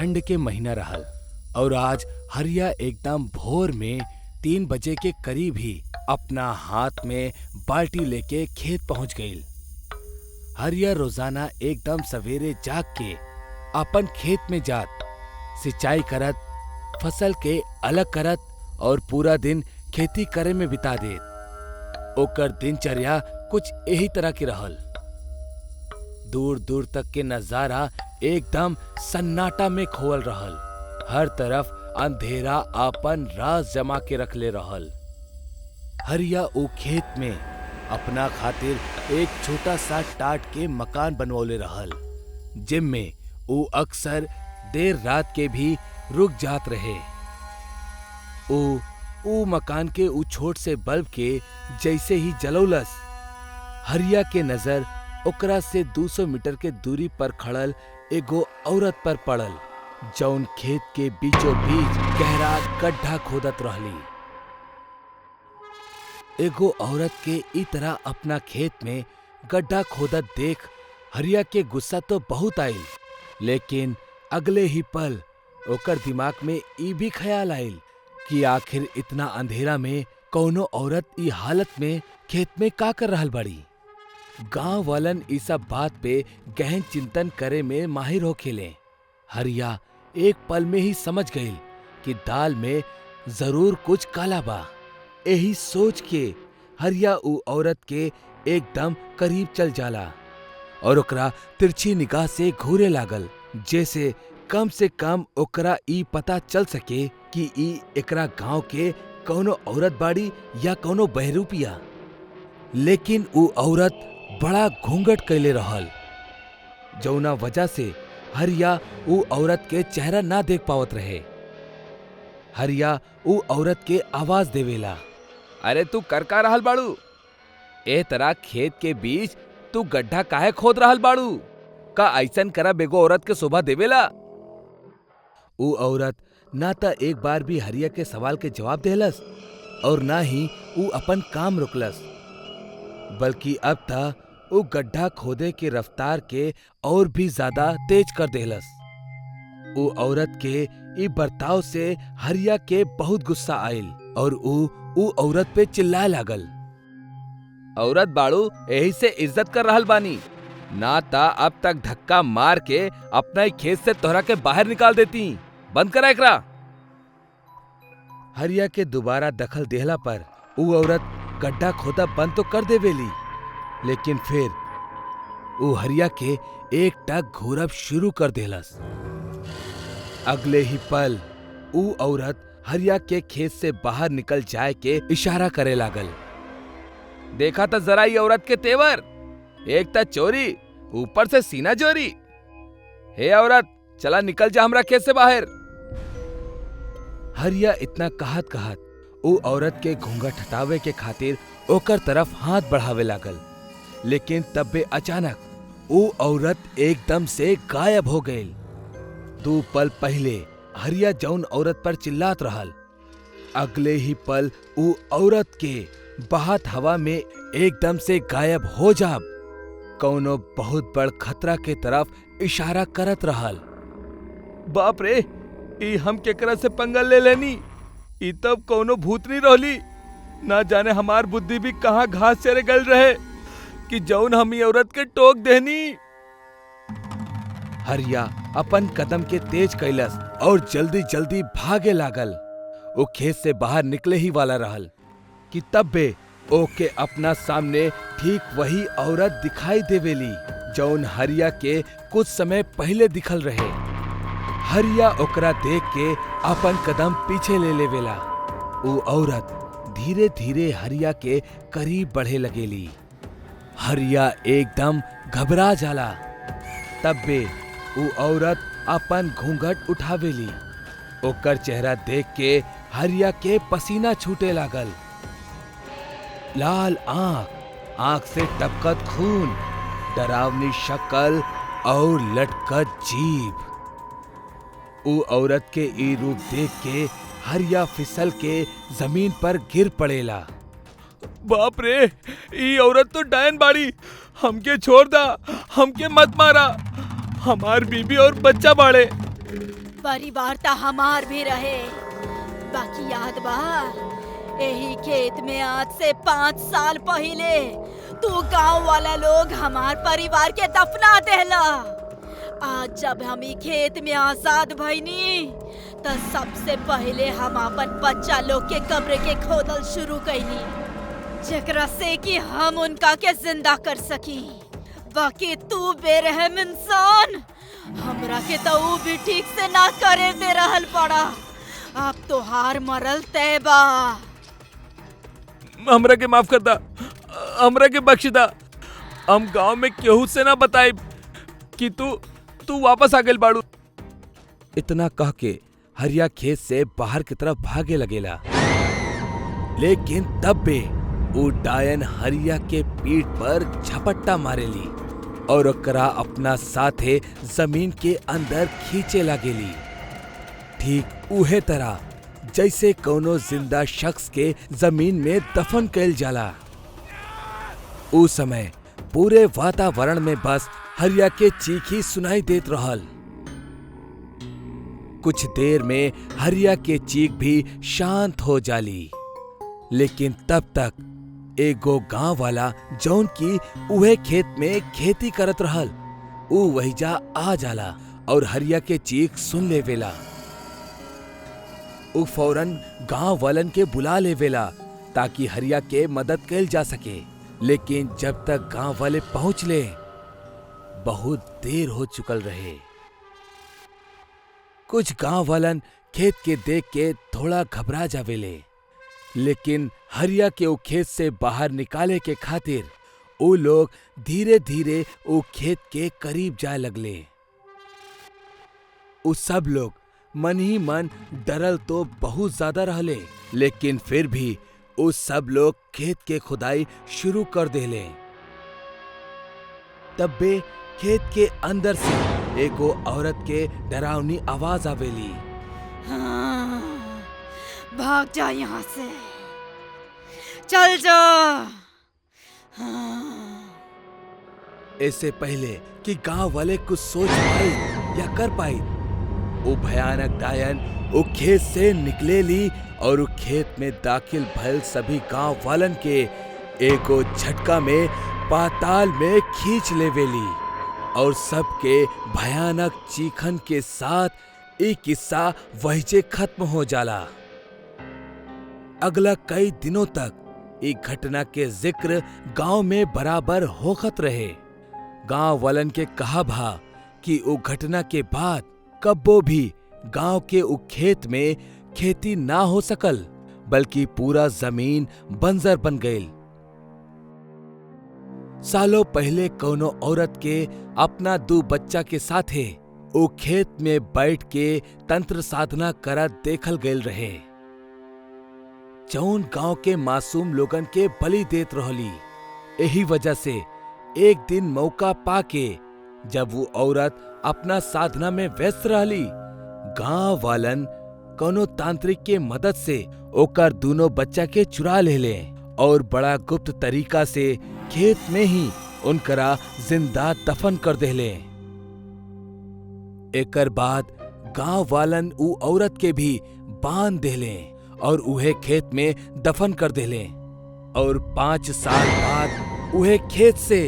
ठंड के महीना रहल और आज हरिया एकदम भोर में 3 बजे के करीब ही अपना हाथ में बाल्टी लेके खेत पहुंच गईल। हरिया रोजाना एकदम सवेरे जाग के अपन खेत में जात, सिंचाई करत, फसल के अलग करत और पूरा दिन खेती करे में बिता देत। ओकर दिनचर्या कुछ यही तरह की रहल। दूर दूर तक के नजारा एकदम सन्नाटा में खोल रहल। हर तरफ अंधेरा आपन राज जमा के रखले रहल। हरिया ऊ खेत में अपना खातिर एक छोटा सा टाट के मकान बनवले रहल, जिनमें ऊ अक्सर देर रात के भी रुक जात रहे। ऊ मकान के ऊ छोट से बल्ब के जैसे ही जलौलस, हरिया के नजर ओकरा से 200 मीटर के दूरी पर खड़ल एगो औरत पर पड़ल, जौन खेत के बीचों बीच गहरा गड्ढा खोदत रहली। एगो औरत के ई तरह अपना खेत में गड्ढा खोदत देख हरिया के गुस्सा तो बहुत आइल, लेकिन अगले ही पल ओकर दिमाग में ई भी ख्याल आइल कि आखिर इतना अंधेरा में कौनो औरत ई हालत में खेत में का कर रहल बड़ी। गांव वालन ई सब बात पे गहन चिंतन करे में माहिर होखेले। हरिया एक पल में ही समझ गईल कि दाल में जरूर कुछ काला बा। यही सोच के हरिया ऊ औरत के एकदम करीब चल जाला और ओकरा तिरछी निगाह से घूरे लागल, जैसे से कम ओकरा ई पता चल सके कि ई एकरा गांव के कौनो औरत बाड़ी या कौनो बहरूपिया। लेकिन ऊ औरत बड़ा घूंघट कैले रहल, जौना वजह से हरिया ऊ औरत के चेहरा ना देख पावत रहे। हरिया ऊ औरत के आवाज देवेला, अरे तू कर का रहल बाड़ू? ए तरह खेत के बीच तू गड्ढा काहे खोद रहल बाड़ू? का ऐसन करा बेगो औरत के शोभा देवेला? ऊ औरत ना त एक बार भी हरिया के सवाल के जवाब देहलस और ना ही ऊ अपन काम रुकलस, बल्कि अब त ऊ गड्ढा खोदे के रफ्तार के और भी ज्यादा तेज कर देहलस। ऊ औरत के ई बर्ताव से हरिया के बहुत गुस्सा आइल और ऊ औरत पे चिल्लाए लागल, औरत बाड़ू यही से इज्जत कर रहल बानी, ना ता अब तक धक्का मार के अपना ही खेत से तोहरा के बाहर निकाल देती। बंद करा एकरा। हरिया के दोबारा दखल देहला पर ऊ औरत गड्ढा खोदा बंद तो कर देवेली, लेकिन फिर ऊ हरिया के एक टक घूरब शुरू कर देहलस। अगले ही पल ऊ औरत हरिया के खेत से बाहर निकल जाए के इशारा करे लागल। देखा था जरा ये औरत के तेवर, एक था चोरी ऊपर से सीना चोरी। हे औरत, चला निकल जा हमरा खेत से बाहर। हरिया इतना कहत कहत ऊ औरत के घूंघट हटावे के खातिर ओकर तरफ हाथ बढ़ावे लागल, लेकिन तब्बे अचानक ऊ औरत एकदम से गायब हो गईल। 2 पल पहले हरिया जौन औरत पर चिल्लात रहल, अगले ही पल ऊ औरत के बहत हवा में एकदम से गायब हो जाब कौनो बहुत बड़ खतरा के तरफ इशारा करत रहल। बाप रे, ई हम केकरा से पंगा ले लेनी? ई तब कौनो भूतनी रहली। ना जाने हमार बुद्धि भी कहाँ घास चरे गल रहे कि जौन हम ई औरत के टोक देनी। हरिया अपन कदम के तेज कैलस और जल्दी जल्दी भागे लागल। वो खेत से बाहर निकले ही वाला रहल कि तब्बे ओके अपना सामने ठीक वही औरत दिखाई देवेली जौन हरिया के कुछ समय पहले दिखल रहे। हरिया ओकरा देख के अपन कदम पीछे ले लेवेला। वो औरत धीरे धीरे हरिया के करीब बढ़े लगेली। हरिया एकदम घबरा जाला। तब्बे वो औरत अपन घूंघट उठावेली। ओकर चेहरा देख के हरिया के पसीना छूटे लागल। लाल आंख से टपकत खून, डरावनी शक्ल और लटकत जीभ। ऊ औरत के ई रूप देख के हरिया फिसल के जमीन पर गिर पड़ेला। बाप रे, ई औरत तो डायन बाड़ी, हमके छोड़ दा, हमके मत मारा, हमार बीबी और बच्चा बाड़े। परिवार ता हमार भी रहे। बाकी याद बा, यही खेत में आज से 5 साल पहले तू गांव वाला लोग हमार परिवार के दफना देला। आज जब हम ई खेत में आजाद भईनी त सबसे पहले हम अपन बच्चा लोग के कब्र के खोदल शुरू कईनी, जेकरा से कि हम उनका के जिंदा कर सकी। बाकी तू बेरहम इंसान, हमरा के तो ऊ भी ठीक से ना करे दे रहल पड़ा। अब तो हार मरल तय बा। हमरा के माफ कर दा, हमरा के बख्श दा। हम गांव में केहू से ना बताई कि तू वापस आ गइल बाड़ू। इतना कह के हरिया खेत से बाहर की तरफ भागे लगेला, लेकिन तब बे वो डायन हरिया के पीठ पर झपट्टा मारेली और ओकरा अपना साथे जमीन के अंदर खींचे लागेली। ठीक उहे तरह जैसे कोनो जिंदा शख्स के जमीन में दफन कैल जाला। उस समय पूरे वातावरण में बस हरिया के चीख ही सुनाई देत रहल। कुछ देर में हरिया के चीख भी शांत हो जाली, लेकिन तब तक एगो गांव वाला जौन की उहे खेत में खेती करत रहल, ऊ वहीजा आ जाला और हरिया के चीख सुन लेवेला। ऊ फौरन गांव वालन के बुला लेवेला ताकि हरिया के मदद कैल जा सके। लेकिन जब तक गांव वाले पहुंच ले, बहुत देर हो चुकल रहे। कुछ गांव वालन खेत के देख के थोड़ा घबरा जावेले, लेकिन हरिया के वो खेत से बाहर निकाले के खातिर वो लोग धीरे धीरे वो खेत के करीब जाए लगले। वो सब लोग मन ही मन डरल तो बहुत ज्यादा रहले, लेकिन फिर भी वो सब लोग खेत के खुदाई शुरू कर देले। तब बे खेत के अंदर से एगो औरत के डरावनी आवाज आवेली। हाँ, भाग जा यहाँ से, चल जा। हाँ। इससे पहले कि गांव वाले कुछ सोच पाए या कर पाए, वो भयानक डायन वो खेत से निकले ली और वो खेत में दाखिल भयल सभी गांव वालन के एगो झटका में पाताल में खींच लेवेली और सबके भयानक चीखन के साथ एक किस्सा वहीजे खत्म हो जाला। अगला कई दिनों तक एक घटना के जिक्र गांव में बराबर होखत रहे। गांव वालन के कहा भा कि वो घटना के बाद कब्बो भी गांव के उ खेत में खेती ना हो सकल, बल्कि पूरा जमीन बंजर बन गई। सालों पहले कोनो औरत के अपना 2 बच्चा के साथे वो खेत में बैठ के तंत्र साधना करत देखल गयल रहे, जौन गांव के मासूम लोगन के बलि देत रहली। यही वजह से एक दिन मौका पाके जब वो औरत अपना साधना में व्यस्त रहली, गांव वालन कोनो तांत्रिक के मदद से ओकर दोनों बच्चा के चुरा ले और बड़ा गुप्त तरीका से खेत में ही उनकरा जिंदा दफन कर देले। एकर बाद गांव वालन उ औरत के भी बांध देले और उहे खेत में दफन कर देले और 5 साल बाद उहे खेत से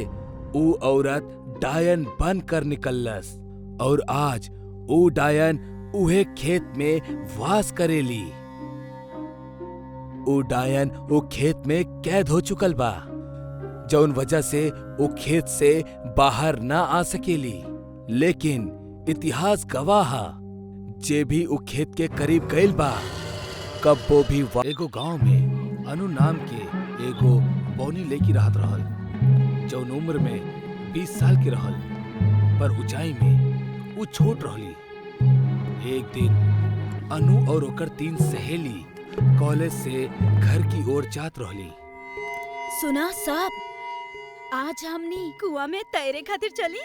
उ औरत डायन बन कर निकलस और आज उ डायन उहे खेत में वास करेली। उ डायन वो खेत में कैद हो चुकल बा, जौन वजह से वो खेत से बाहर ना आ सकेली। लेकिन इतिहास गवाह जे भी उ खेत के करीब गइल बा, कब्बो भी एगो गांव में अनु नाम के एगो बौनी लड़की रहत रहल, जौन उम्र में 20 साल के रहल, पर ऊंचाई में वो छोट रहली। एक दिन अनु और ओकर 3 सहेली कॉलेज से घर की ओर जात रहली। सुना सब, आज हमनी कुआं में तैरे खातिर चली।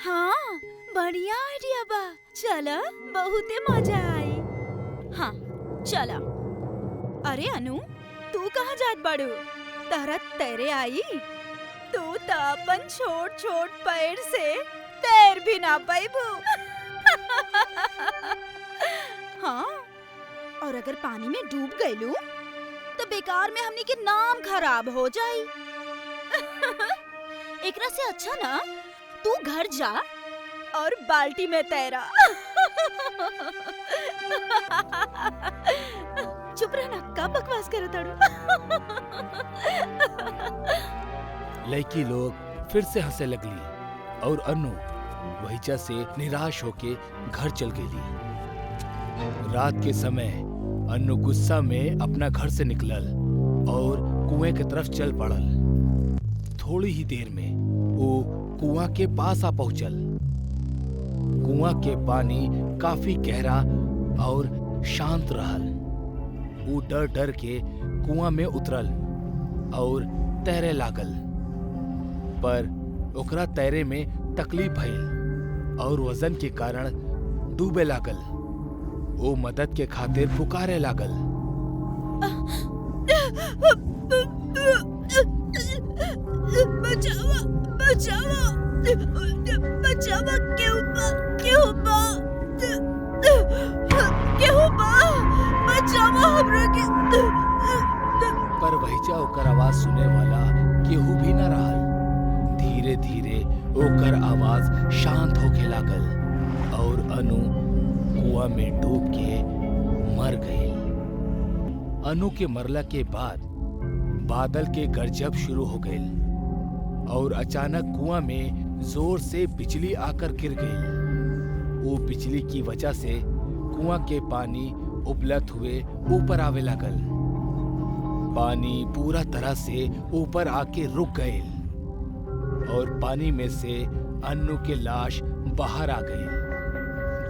हाँ, बढ़िया आइडिया बा, चला, बहुते मजा आई। हाँ चला। अरे अनु, तू कहाँ जात बाड़ू? तहरा तैरे आई? तू तो अपन छोट छोट पैर से तैर भी ना पाइबू। हाँ, और अगर पानी में डूब गईलू तो बेकार में हमनी के नाम खराब हो जाई। एकरा से अच्छा ना तू घर जा और बाल्टी में तैरा। चुप रहना, का बकवास करत ताड़ू। लड़की लोग फिर से हंसे लगली और अनु वहीचा से निराश होके घर चल गई। रात के समय अनु गुस्सा में अपना घर से निकलल और कुएं की तरफ चल पड़ल। थोड़ी ही देर में वो कुआं के पास आ पहुंचल। कुआं के पानी काफी गहरा और शांत रहल। वो डर डर के कुआं में उतरल और तैरे लागल, पर ओकरा तैरे में तकलीफ भइल और वजन के कारण डूबे लागल। वो मदद के खातिर पुकारे लागल। बचावा, बचावा, बचावा, क्यों बा, बचावा हमरा के। पर वहीचा ओकर आवाज सुने वाला केहू भी न रहल। धीरे धीरे ओकर आवाज शांत होके लागल और अनु कुआं में डूब के मर गई। अनु के मरला के बाद बादल के गरजब शुरू हो गई और अचानक कुआं में जोर से बिजली आकर गिर गई। वो बिजली की वजह से कुआं के पानी उबलत हुए ऊपर आवे लागल। पानी पूरा तरह से ऊपर आके रुक गए और पानी में से अन्नू के लाश बाहर आ गई।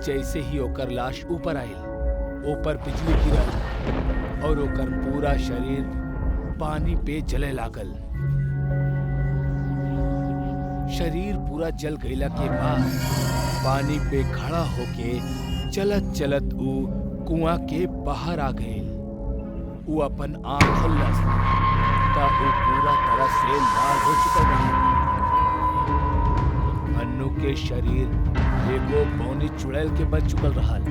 जैसे ही ओकर लाश ऊपर आई, ऊपर बिजली गिरल और ओकर पूरा शरीर पानी पे जले लागल। शरीर पूरा जल गईला के बाद पानी पे खड़ा होके चलत चलत ऊ कुआं के बाहर आ गए। वो अपन आँख खोलस ता वो पूरा तरह से लाल हो चुका रहा। अन्नू के शरीर एगो बौनी चुड़ैल के बन चुकल रहल।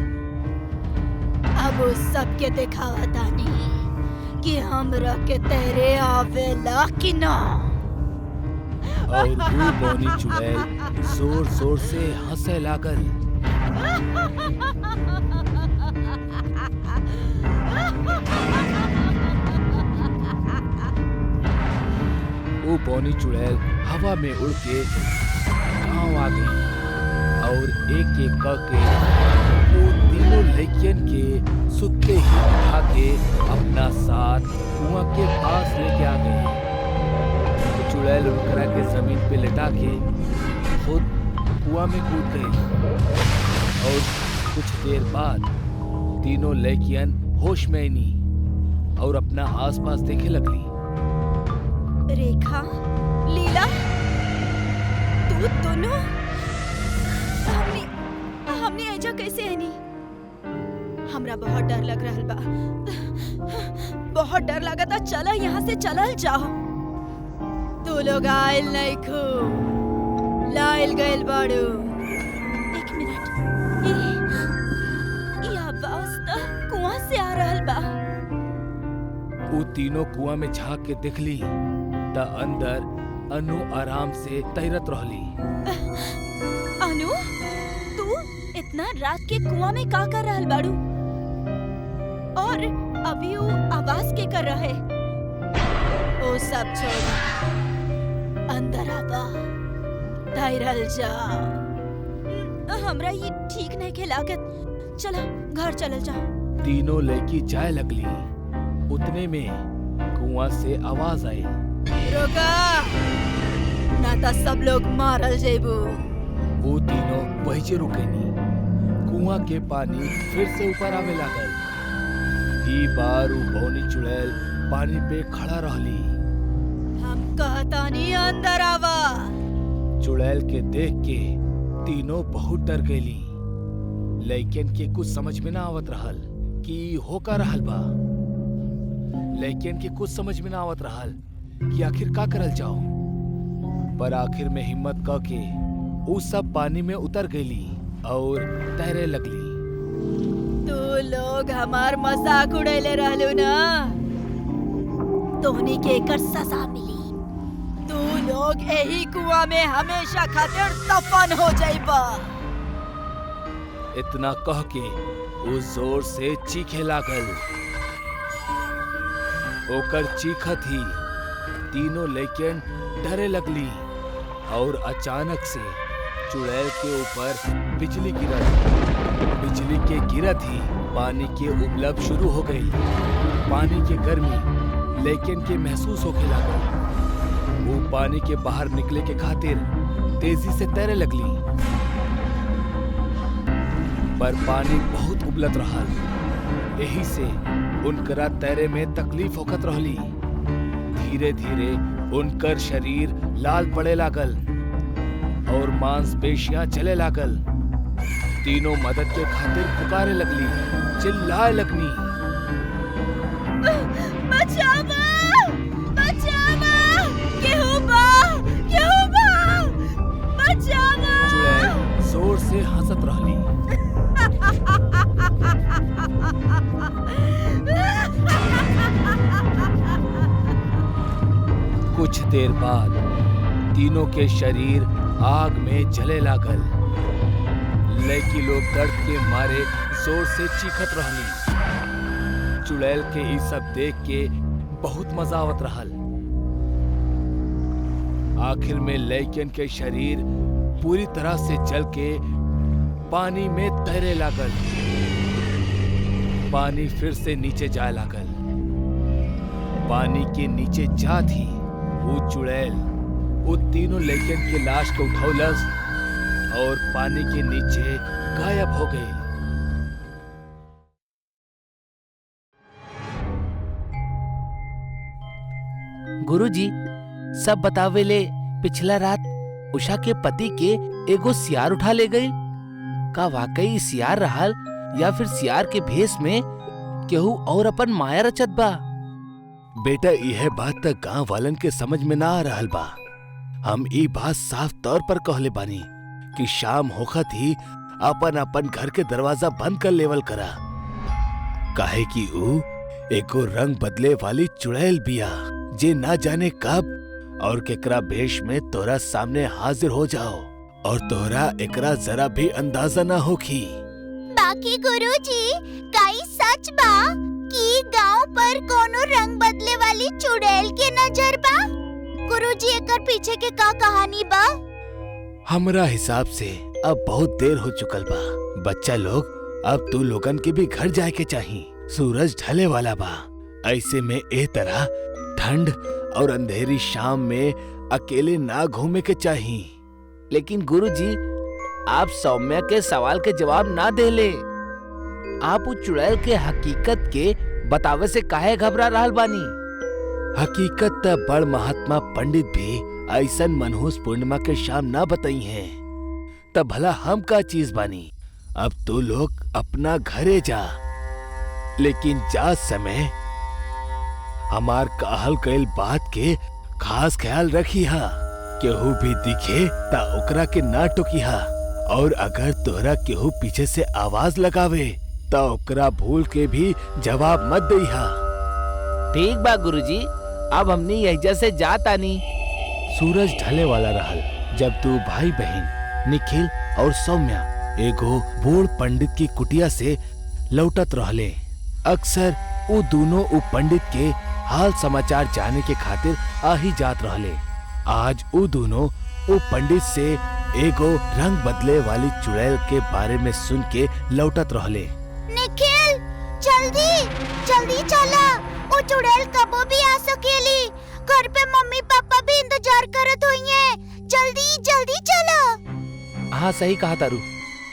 अब वो सबके दिखावा तानी कि हमरा के तैरे आवेला कि ना। और वो बौनी चुड़ैल जोर जोर से हंसे लागल। वो बौनी चुड़ैल हवा में उड़ के गांव आ गई और एक एक करके वो तीनों लड़कियन के सुत्ते ही उठा के अपना साथ कुआं के पास लेके आ गई। चुड़ैल उनकरा के जमीन पे लेटा के खुद कुआं में कूद गई और कुछ देर बाद तीनों लड़कियन होश में आईनी और अपना आसपास देखे लगली। रेखा, लीला, तू दोनों हमने ऐजा कैसे आनी? हमरा बहुत डर लग रहल बा। बहुत डर लगता। चला यहाँ से चलल जाओ। तू लोग आयल नहीं खो, लायल गयल बाड़ू। एक मिनट, ये आवाज तो कुआं से आ रहल बा। वो तीनों कुआं में झांक के देखली ता अंदर अनु आराम से तैरत रहली। अनु, तू इतना रात के कुआं में का कर रहल बाड़ू? और अभी वो आवाज के कर रहे? ओ सब छोड़, अंदर आवा, तैरल जा। हमरा ये ठीक नहीं के लागत। चला घर चलल जा। तीनों लड़की जाए लगली। उतने में कुआं से आवाज आई। रुका, ना तो सब लोग मारल जेबू। वो तीनों वहीं से रुकेनी। कुआं के पानी फिर से ऊपर आवे लागल। ई बार वो बौनी चुड़ैल पानी पे खड़ा रहली। हम कहता नहीं अंदर आवा। चुड़ैल के देख के तीनों बहुत डर गईली। लड़कियन के कुछ समझ में ना आवत रहल कि होका रहल बा। लड़कियन के कुछ समझ में ना आवत रहल कि आखिर का करल जाओ। पर आखिर में हिम्मत क के वो सब पानी में उतर गईली और तैरे लगली। तू लोग हमार मजाक उड़ैले रहलू ना, तोहनी के एकर सजा मिली। तू लोग यही कुआं में हमेशा खातिर दफन हो जाइबा। इतना कह के वो जोर से चीखे लागल। ओकर चीखत ही तीनों लड़कियन डरे लगली और अचानक से चुड़ैल के ऊपर बिजली गिरत। बिजली के गिरत ही पानी के उबलब शुरू हो गई। पानी की गर्मी लड़कियन के महसूस होके लागल। वो पानी के बाहर निकले के खातिर तेजी से तैरे लगली, पर पानी बहुत उबलत रहल। यही से उनकरा तैरे में तकलीफ होकत रहली। धीरे धीरे उनकर शरीर लाल पड़े लागल और मांसपेशियां चले लागल। तीनों मदद के खातिर पुकारे लगली, चिल्लाए लगनी, बचावा, बचावा, केहू बा, केहू बा, बचावा। चुड़ैल जोर से हंसत रहली। कुछ देर बाद तीनों के शरीर आग में जले लागल। लड़की लोग दर्द के मारे जोर से चीखत रहली। चुड़ैल के ई सब देख के बहुत मजा आवत रहल। आखिर में लड़कियन के शरीर पूरी तरह से जल के पानी में तैरे लागल। पानी फिर से नीचे जाए लागल। पानी के नीचे जात ही वो चुड़ैल वो तीनों लड़कियन के लाश को उठौलस और पानी के नीचे गायब हो गई। गुरुजी, सब बतावेले पिछला रात उषा के पति के एगो सियार उठा ले गई। का वाकई सियार रहल या फिर सियार के भेष में केहू और अपन माया रचत बा? बेटा, यह बात तक गांव वालन के समझ में ना आ रहल बा। हम ई बात साफ तौर पर कहले बानी कि शाम होखत ही अपन अपन घर के दरवाजा बंद कर लेवल करा, काहे कि ऊ एको रंग बदले वाली चुड़ैल बिया जे ना जाने कब और केकरा भेष में तोरा सामने हाजिर हो जाओ और तोहरा एकरा जरा भी अंदाजा ना होखी। बाकी गुरुजी, काई सच बा कि गांव पर कोनो रंग बदले वाली चुड़ैल के नजर बा? गुरुजी, एकर पीछे के का कहानी बा? हमरा हिसाब से अब बहुत देर हो चुकल बा। बच्चा लोग, अब तू लोगन के भी घर जाए के चाही। सूरज ढले वाला बा। ऐसे में ए तरह ठंड और अंधेरी शाम में अकेले ना घूमे के चाही। लेकिन गुरुजी, आप सौम्या के सवाल के जवाब ना देले। आप उस चुड़ैल के हकीकत के बतावे से काहे घबरा रहल बानी? हकीकत त बड़ महात्मा पंडित भी ऐसन मनहूस पूर्णिमा के शाम ना बताई हैं। तब भला हम का चीज बानी? अब तू लोग अपना घरे जा, लेकिन जा समय हमार कहल कईल बात के खास ख्याल रखी हा। केहू भी दिखे ता ओकरा के ना टोकिहा, और अगर तोहरा केहू पीछे से आवाज लगावे ता ओकरा भूल के भी जवाब मत दईहा। ठीक बा गुरुजी, अब हमनी यही से जात आनी। सूरज ढले वाला रहल जब दो भाई बहन निखिल और सौम्या एगो बूढ़ पंडित की कुटिया से लौटत रहले। अक्सर वो दोनों उ पंडित के हाल समाचार जाने के खातिर आ ही जात रहले। आज वो दोनों वो पंडित से एगो रंग बदले वाली चुड़ैल के बारे में सुन के लौटत रहले। निखिल, जल्दी जल्दी चला, वो चुड़ैल कबो भी आ सकेली। घर पे मम्मी पापा भी इंतजार करत होइए। जल्दी जल्दी चला। हाँ, सही कहा तारू।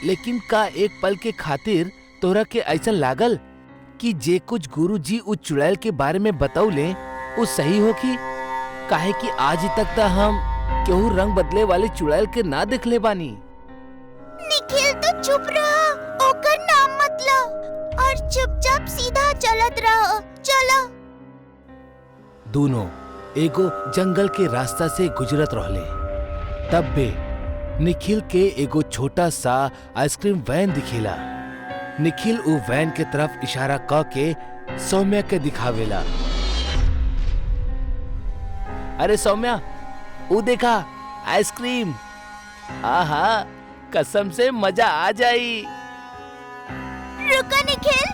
लेकिन का एक पल के खातिर तोरा के ऐसा लागल कि जे कुछ गुरुजी उस चुड़ैल के बारे में बतौले वो सही हो की? काहे कि आज तक तो हम केहू रंग बदले वाली चुड़ैल के ना देखले बानी। निखिल, तो चुप रहो, ओकर नाम मत लो और चुपचाप सीधा चलत रहो। चलो। दोनों एगो जंगल के रास्ता से गुजरत रहले। तब बे निखिल के एगो छोटा सा आइसक्रीम वैन दिखेला। निखिल उ वैन के तरफ इशारा क के सौम्या के दिखावेला। अरे सौम्या, ऊ देखा आइसक्रीम। आहा, कसम से मजा आ जाई। रुको निखिल,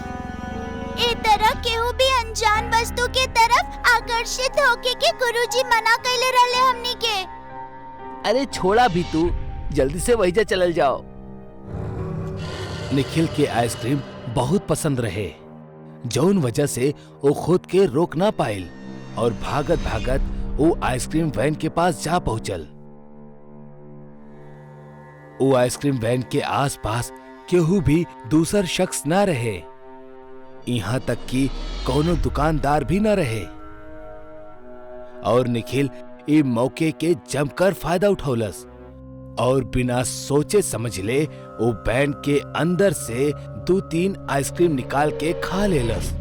ए तरह केहू भी अनजान वस्तु के तरफ आकर्षित होके के गुरुजी मना कैले रहले हमनी के। अरे छोड़ा भी तू, जल्दी से वहीजा चलल जाओ। निखिल के आइसक्रीम बहुत पसंद रहे, जौन वजह से वो खुद के रोक ना पाइल और भागत भागत वो आइसक्रीम वैन के पास जा पहुंचल। वो आइसक्रीम वैन के आसपास केहू भी दूसर शख्स ना रहे, यहाँ तक कि कोनो दुकानदार भी ना रहे। और निखिल ई मौके के जमकर फायदा उठौलस और बिना सोचे समझले वो वैन के अंदर से 2-3 आइसक्रीम निकाल के खा लेलस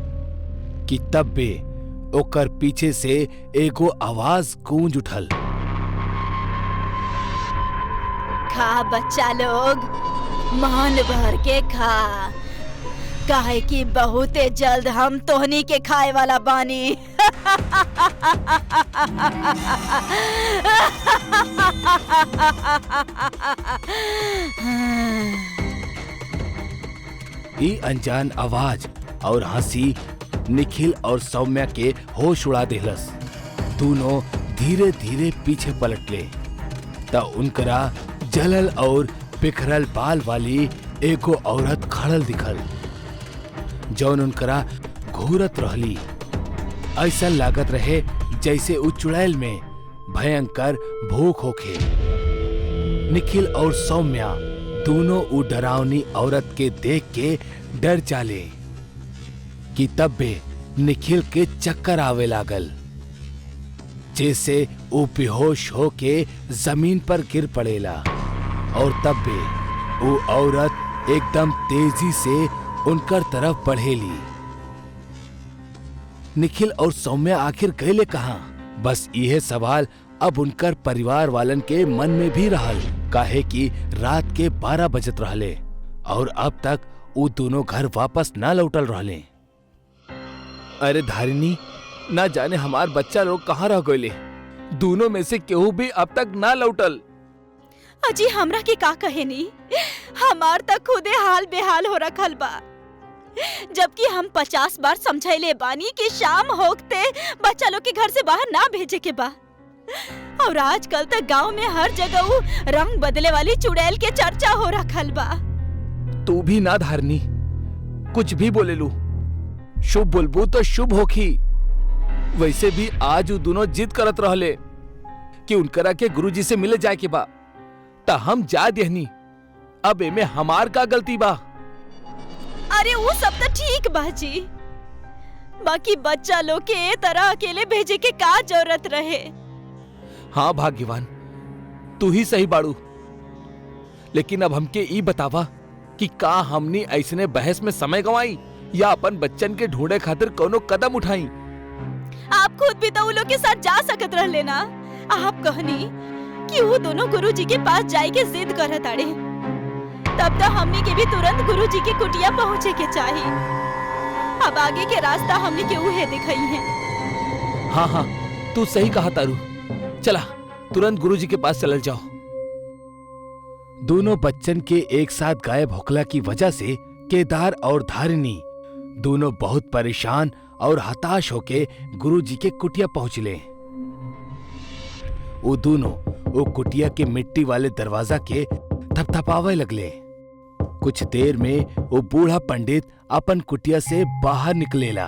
कि तब बे ओकर पीछे से एगो आवाज गूंज उठल। खा बच्चा लोग, मन भर के खा, काहे कि बहुत जल्द हम तोहनी के खाए वाला बानी। ई अनजान आवाज और हंसी निखिल और सौम्या के होश उड़ा देहलस। दोनों धीरे धीरे पीछे पलटले त उनकरा जलल और बिखरल बाल वाली एगो औरत खड़ल दिखल, जौन उनकरा घूरत रहली। ऐसा लागत रहे जैसे उ चुड़ैल में भयंकर भूख होखे। निखिल और सौम्या दोनों उ डरावनी औरत के देख के डर जाले कि तब बे निखिल के चक्कर आवे लागल, जैसे वो बेहोश होके जमीन पर गिर पड़ेला। और तब बे वो औरत एकदम तेजी से उनकर तरफ बढ़ेली। निखिल और सौम्या आखिर गए कहां? बस यह सवाल अब उनकर परिवार वालन के मन में भी रहल, काहे कि रात के 12 बजत रहले और अब तक वो दोनों घर वापस ना लौटल रहले। अरे धारिनी, ना जाने हमार बच्चा लोग कहाँ रह गए। दोनों में से केहू भी अब तक ना लौटल। अजी हमरा के का कहेनी, हमार तक खुदे हाल बेहाल हो रखल बा। जबकि हम 50 बार समझाइले बानी कि शाम होते बच्चा लोग के घर से बाहर ना भेजे के बा। और आजकल तक गांव में हर जगह वो रंग बदले वाली चुड़ैल के चर्चा हो रखल बा। तू भी ना धारनी, कुछ भी बोले लू। शुभ बोलबू तो शुभ होखी। वैसे भी आज वो दोनों जिद करत रहले कि उनकरा के गुरुजी से मिले जाए के बा, ता हम जा देहनी। अब एमे हमार का गलती बा? अरे वो सब तो ठीक बा जी, बाकी बच्चा लोग के ए तरह अकेले भेजे के का जरूरत रहे? हाँ भाग्यवान, तू ही सही बाड़ू। लेकिन अब हमके ई बतावा कि का हमनी ऐसने बहस में समय गवाई या अपन बच्चन के ढूंढे खातिर कोनो कदम उठाई? आप खुद भी तो उन लोग के साथ जा सकत रह लेना। आप कहनी कि वो दोनों गुरुजी के पास जाए के जिद करत आड़े, तब तो हमनी के भी तुरंत गुरुजी के कुटिया पहुँचे के चाहिए। अब आगे के रास्ता हमनी के उहे दिखाई है। हाँ हाँ, तू सही कहा तारू। चला तुरंत गुरुजी के पास चलल जाओ। दोनों बच्चन के एक साथ गायब होखला की वजह से केदार और धारिनी दोनों बहुत परेशान और हताश होके गुरुजी के कुटिया पहुंचले। वो दोनों वो कुटिया के मिट्टी वाले दरवाजा के थपथपावे लगले। कुछ देर में वो बूढ़ा पंडित अपन कुटिया से बाहर निकलेला।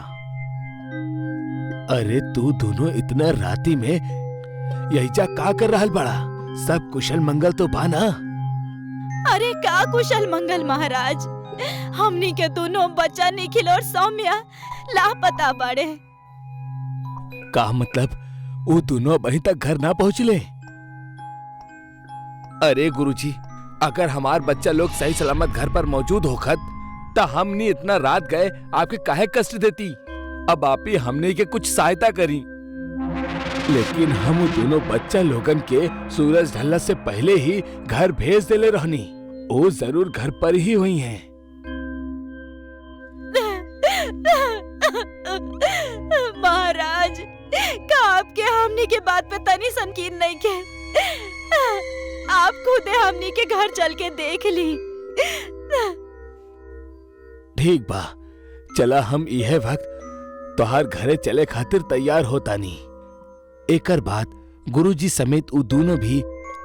अरे तू दोनों इतना राती में यहीजा का कर रहल बड़ा? सब कुशल मंगल तो बा ना? अरे का कुशल मंगल महाराज, हमनी के दोनों बच्चा निखिल और सौम्या लापता बाड़े। का मतलब वो दोनों अभी तक घर ना पहुंचले? अरे गुरुजी, अगर हमार बच्चा लोग सही सलामत घर पर मौजूद होखत तो हमनी इतना रात गए आपके काहे कष्ट देती। अब आप ही हमने के कुछ सहायता करी। लेकिन हम उ दोनों बच्चा लोगन के सूरज ढलने से पहले ही घर भेज देले रहनी। वो जरूर घर पर ही हुई हैं। महाराज, का आपके हमनी के बात पे तनी संकीन नहीं के। आप खुद हमनी के घर चल के देख ली। ठीक बा, चला हम यह वक्त तोहार घरे चले खातिर तैयार होता नी। एकर बाद गुरुजी समेत उ दोनों भी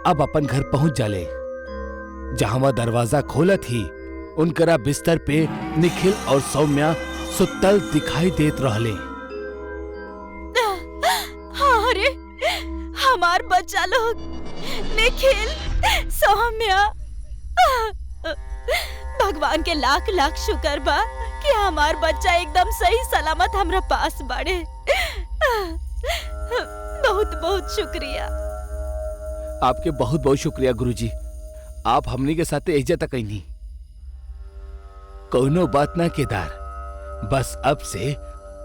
अब अपन घर पहुंच जाले। जहां दरवाजा खोला थी, उनकरा बिस्तर पे निखिल और सौम्या सुतल दिखाई देत रहले। अरे हमार बच्चा लोग, निखिल, सौम्या, भगवान के लाख लाख शुक्र बा कि हमार बच्चा एकदम सही सलामत हमरा पास बाड़े। बहुत बहुत शुक्रिया। आपके बहुत बहुत शुक्रिया गुरुजी। आप हमनी के साथे एजा तक आईनी। कोनो बात ना केदार, बस अब से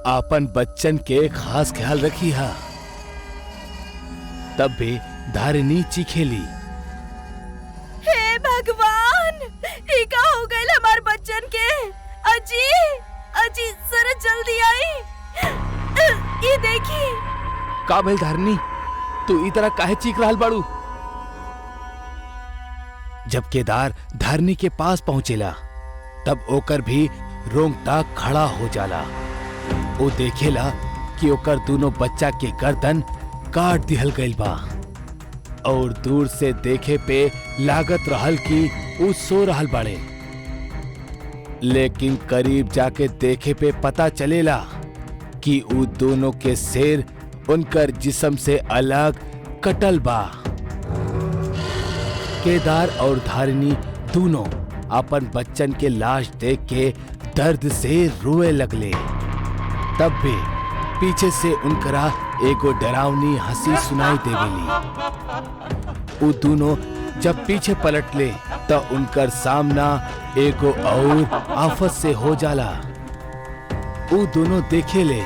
आपन बच्चन के खास ख्याल रखी हा। तब भी धारिनी चीखेली, हे भगवान, ई का हो गइल हमार बच्चन के? अजी, अजी जरा जल्दी आई। ये देखी। का भइल धारिनी, तू ई तरह काहे चीख रहल बाड़ू? जब केदार धारिनी के पास पहुंचेला, तब ओकर भी रोंगटा खड़ा हो जाला। वो देखेला कि ओकर दोनों बच्चा के गर्दन काट दिहल गइल बा और दूर से देखे पे लागत रहल कि वो सो रहल बाड़े। लेकिन करीब जाके देखे पे पता चलेला कि वो दोनों के सिर उनकर जिस्म से अलग कटल बा। केदार और धारिनी दोनों अपन बच्चन के लाश देख के दर्द से रोए लगले। तब भी पीछे से उनकरा एगो डरावनी हंसी सुनाई देवेली। वो दोनों जब पीछे पलटले तो उनकर सामना एगो और आफत से हो जाला। वो दोनों देखेले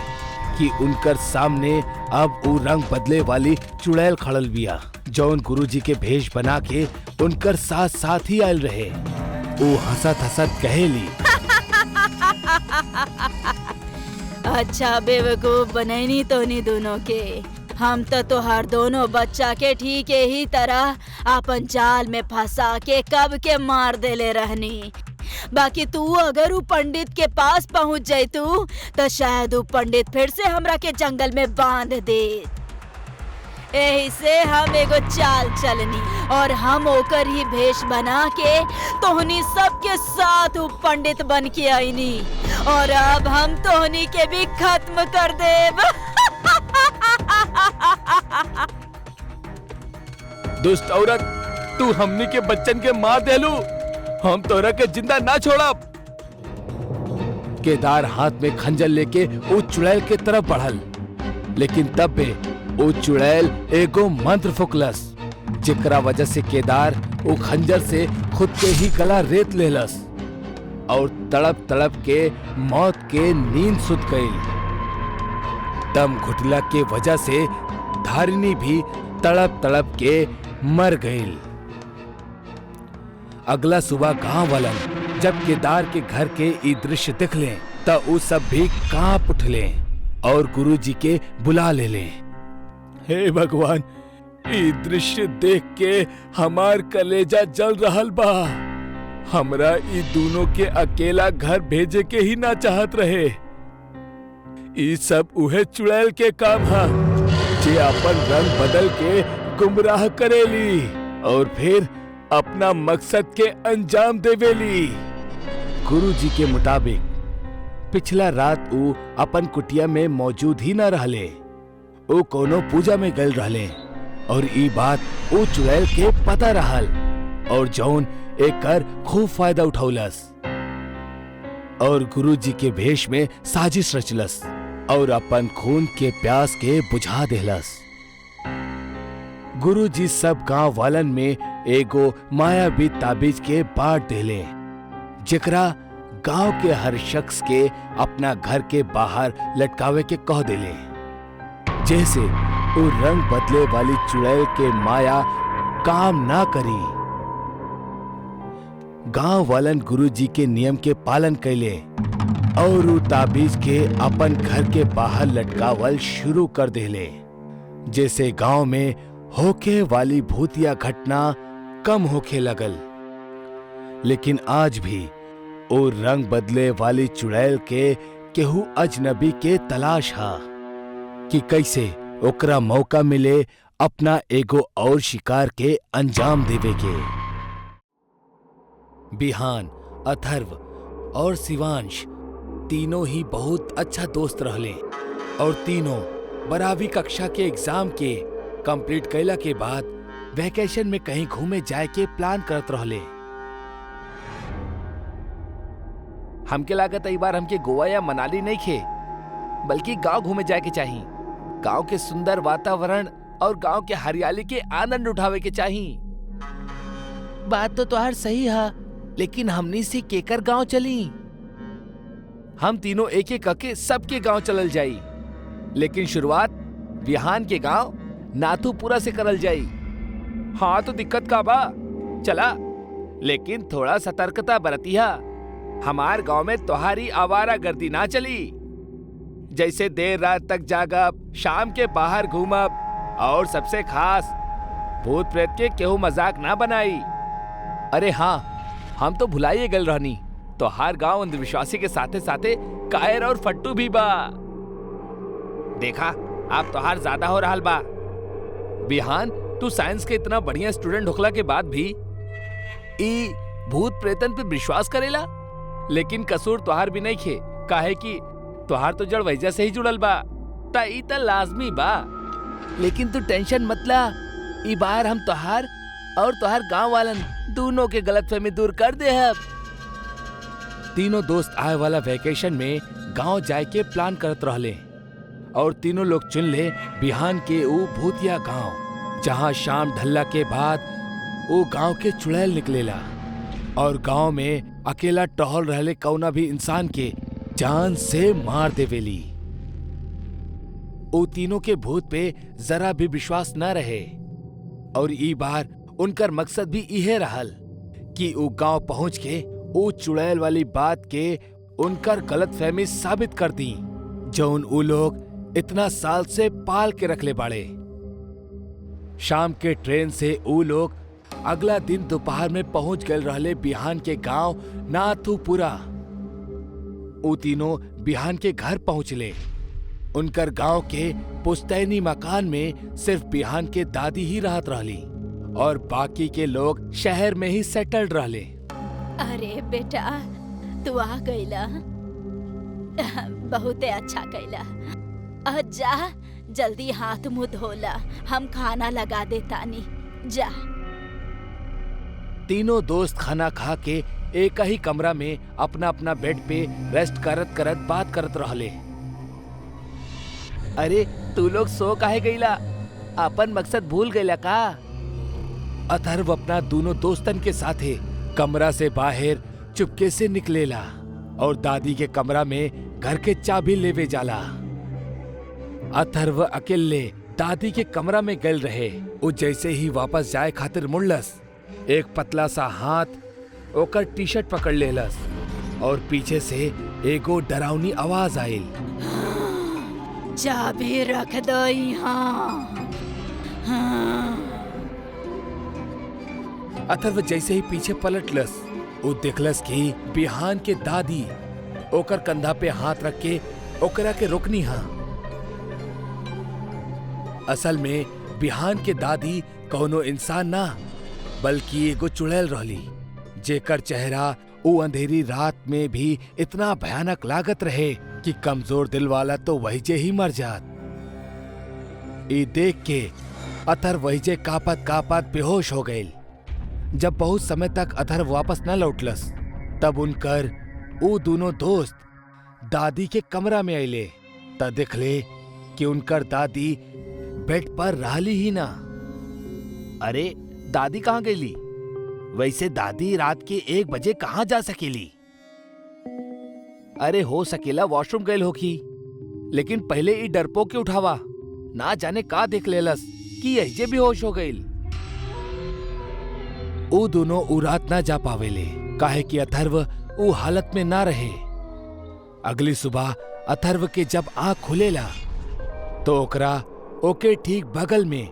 कि उनकर सामने अब वो रंग बदले वाली चुड़ैल खड़ल बिया, जौन गुरुजी के भेष बना के उनकर साथ साथ ही आयल रहे। वो हंसत हंसत कहेली, अच्छा बेवकूफ बनैनी तोनी दोनों के। हम तो तोहार दोनों बच्चा के ठीक ही तरह अपन जाल में फंसा के कब के मार देले रहनी। बाकी तू अगर उ पंडित के पास पहुंच जाइतू तो शायद उ पंडित फिर से हमरा के जंगल में बांध दे। यही से हम एगो चाल चलनी और हम ओकर ही भेष बना के तोहनी सबके साथ उ पंडित बन के आईनी और अब हम तोहनी के भी खत्म कर देब। दुष्ट औरत, तू हमनी के बच्चन के मार देलू, हम तोरा के जिंदा ना छोड़ब। केदार हाथ में खंजर लेके वो चुड़ैल के तरफ बढ़ल, लेकिन तब भी वो चुड़ैल एगो मंत्र फुकलस, जेकरा वजह से केदार वो खंजर से खुद के ही गला रेत लेलस और तड़प तड़प के मौत के नींद सुत गई। दम घुटला के वजह से धारिनी भी तड़प तड़प के मर गई। अगला सुबह गांव वालन जब केदार के घर के ई दृश्य देख ले तो वो सब भी कांप उठले और गुरुजी के बुला ले ले। हे भगवान, ई दृश्य देख के हमार कलेजा जल रहल बा। हमरा ई दोनों के अकेला घर भेजे के ही ना चाहत रहे। ई सब उहे चुड़ैल के काम हा जे अपन रंग बदल के गुमराह करेली और फिर अपना मकसद के अंजाम देवेली। गुरुजी के मुताबिक पिछला रात वो अपन कुटिया में मौजूद ही न रहले, वो कोनो पूजा में गल रहले और ई बात वो चुड़ैल के पता रहल और जौन एकर खूब फायदा उठौलस और गुरुजी के भेष में साजिश रचलस और अपन खून के प्यास के बुझा देलस। गुरुजी सब गांव वालन में एगो मायावी ताबीज के बांट देले, जेकरा गांव के हर शख्स के अपना घर के बाहर लटकावे के कह देले, जैसे वो रंग बदले वाली चुड़ैल के माया काम ना करी। गांव वालन गुरुजी के नियम के पालन कैले और उ ताबीज के अपन घर के बाहर लटकावल शुरू कर देले, जैसे गांव में होके वाली भूतिया घटना कम होके लगल। लेकिन आज भी ओ रंग बदले वाली चुड़ैल के केहू अजनबी के तलाश हा कि कैसे ओकरा मौका मिले अपना एगो और शिकार के अंजाम देवे के। बिहान, अथर्व और शिवांश तीनों ही बहुत अच्छा दोस्त रहले और तीनों 12वीं कक्षा के एग्जाम के कंप्लीट कैला के बाद वैकेशन में कहीं घूमे जाए के प्लान करत रहले। हमके लागत है बार हमके गोवा या मनाली नहीं खे, बल्कि गांव घूमे जाए के चाहिए। गांव के सुंदर वातावरण और गांव के हरियाली के आनंद उठावे के चाहिए। बात तो तुहार सही है, लेकिन हमनी से केकर गांव चली? हम तीनों एक एक करके सबके गांव चलल जाई, लेकिन शुरुआत बिहान के गांव नाथूपुरा से करल जाई। हाँ तो दिक्कत का बा, चला, लेकिन थोड़ा सतर्कता बरतिया। हमार गांव में तोहारी आवारा गर्दी ना चली, जैसे देर रात तक जागब, शाम के बाहर घूमब और सबसे खास भूत प्रेत के केहू मजाक ना बनाई। अरे हाँ, हम तो भुलाइए गल रहनी, तोहार गांव अंधविश्वासी के साथे साथे कायर और फट्टू भी बा। देखा, आप तोहार ज्यादा हो रहा बा। बिहान, तू साइंस के इतना बढ़िया स्टूडेंट होखला के बाद भी ई भूत प्रेतन पे विश्वास करेला। लेकिन कसूर तोहार भी नहीं खे, काहे कि तोहार तो जड़ वैजा से ही जुड़ल बा, ता ई त लाजमी बा। लेकिन तू टेंशन मत ला, ई बार हम तोहार और तोहार गांव वालन दोनों के गलतफहमी दूर कर दे। अब तीनों दोस्त आए वाला वैकेशन में गांव जाए के प्लान करत रहले और तीनों लोग चुन ले बिहान के ऊ भूतिया गांव, जहां शाम ढलला के बाद वो गांव के चुड़ैल निकलेला और गांव में अकेला टहल रहले कौना भी इंसान के जान से मार देवेली। वो तीनों के भूत पे जरा भी विश्वास न रहे और ई बार उनकर मकसद भी इहे रहल कि वो गांव पहुंच के वो चुड़ैल वाली बात के उनकर गलतफहमी साबित कर दी, जौन वो लोग इतना साल से पाल के रखले बाड़े। शाम के ट्रेन से वो लोग अगला दिन दोपहर में पहुंच गए रहले बिहान के गांव नाथूपुरा। वो तीनों बिहान के घर पहुंचले। उनकर गांव के पुश्तैनी मकान में सिर्फ बिहान के दादी ही रहत रहली और बाकी के लोग शहर में ही सेटल्ड रहले। अरे बेटा, तू आ गईला, बहुते अच्छा कैला। जा जल्दी हाथ मुंह धोला, हम खाना लगा दे तानी, जा। तीनों दोस्त खाना खा के एक ही कमरा में अपना अपना बेड पे रेस्ट करत करत बात करत रहले। अरे तू लोग सो काहे गईला? अपन मकसद भूल गईला का? अथर्व अपना दोनों दोस्तन के साथे कमरा से बाहर चुपके से निकलेला और दादी के कमरा में घर के चाबी लेवे जाला। अथर्व अकेले दादी के कमरा में गल रहे। वो जैसे ही वापस जाए खातिर मुड़लस, एक पतला सा हाथ ओकर टी शर्ट पकड़ लेलस और पीछे से एगो डरावनी आवाज आयल। चाबी रख दो यहाँ। अथर्व जैसे ही पीछे पलटलस, वो देखलस कि बिहान के दादी ओकर कंधा पे हाथ रख के ओकरा के रोकनी हा। असल में बिहान के दादी कौनो इंसान ना, बल्कि एगो चुड़ैल रहली, जेकर चेहरा वो अंधेरी रात में भी इतना भयानक लागत रहे कि कमजोर दिल वाला तो वहीजे ही मर जात। ये देख के अथर्व वहीजे कापत कापत बेहोश हो गए। जब बहुत समय तक अथर्व वापस न लौटलस, तब उनकर वो दोनों दोस्त दादी के कमरा में आइले। तब देखले कि उनकर दादी बेड पर रहली ही ना। अरे दादी कहाँ गईली? वैसे दादी रात के 1 बजे कहाँ जा सकेली? अरे हो सकेला वॉशरूम गईल होखी, लेकिन पहले ई डरपोक के उठावा, ना जाने का देख लेलस कि ऐजे भी होश हो गईल। ऊ दोनों ऊ रात ना जा पावेले, काहे कि अथर्व ऊ हालत में ना रहे। अगली सुबह अथर्व के जब आँख खुलेला तो ओकरा ओके ठीक बगल में